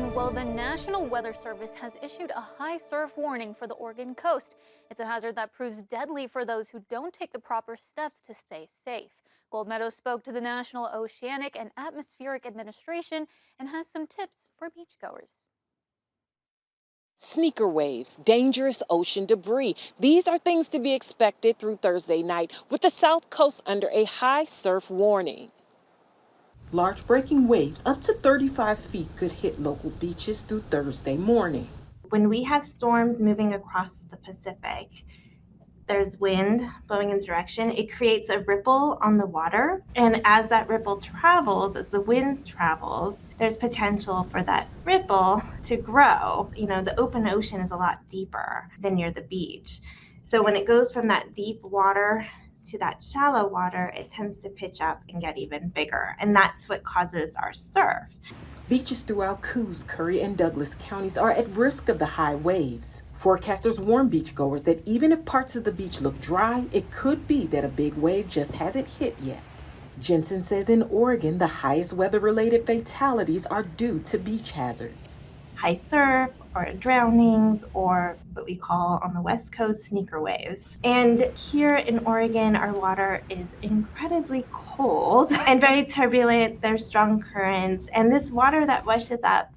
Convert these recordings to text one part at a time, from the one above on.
everyone. Well, the National Weather Service has issued a high surf warning for the Oregon coast. It's a hazard that proves deadly for those who don't take the proper steps to stay safe. Meadows spoke to the National Oceanic and Atmospheric Administration and has some tips for beachgoers. Sneaker waves, dangerous ocean debris. These are things to be expected through Thursday night with the South Coast under a high surf warning. Large breaking waves up to 35 feet could hit local beaches through Thursday morning. When we have storms moving across the Pacific, there's wind blowing in the direction. It creates a ripple on the water. And as that ripple travels, as the wind travels, there's potential for that ripple to grow. You know, the open ocean is a lot deeper than near the beach. So when it goes from that deep water to that shallow water, it tends to pitch up and get even bigger. And that's what causes our surf. Beaches throughout Coos, Curry, and Douglas counties are at risk of the high waves. Forecasters warn beachgoers that even if parts of the beach look dry, it could be that a big wave just hasn't hit yet. Jensen says in Oregon, the highest weather-related fatalities are due to beach hazards. High surf or drownings, or what we call on the West Coast sneaker waves. And here in Oregon, our water is incredibly cold and very turbulent. There's strong currents, and this water that rushes up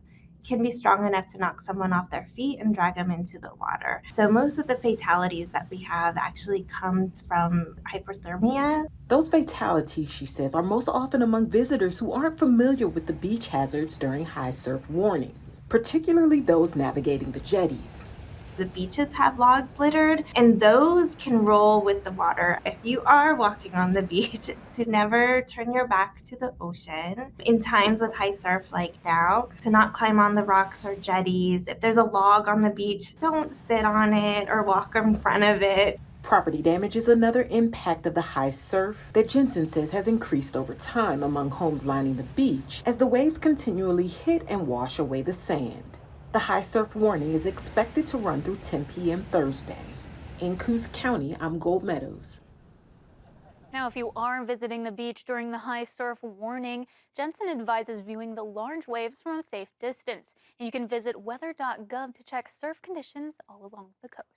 can be strong enough to knock someone off their feet and drag them into the water. So most of the fatalities that we have actually comes from hypothermia. Those fatalities, she says, are most often among visitors who aren't familiar with the beach hazards during high surf warnings, particularly those navigating the jetties. The beaches have logs littered, and those can roll with the water. If you are walking on the beach, to never turn your back to the ocean. In times with high surf like now, to not climb on the rocks or jetties. If there's a log on the beach, don't sit on it or walk in front of it. Property damage is another impact of the high surf that Jensen says has increased over time among homes lining the beach as the waves continually hit and wash away the sand. The high surf warning is expected to run through 10 p.m. Thursday. In Coos County, I'm Meadows. Now, if you are visiting the beach during the high surf warning, Jensen advises viewing the large waves from a safe distance. And you can visit weather.gov to check surf conditions all along the coast.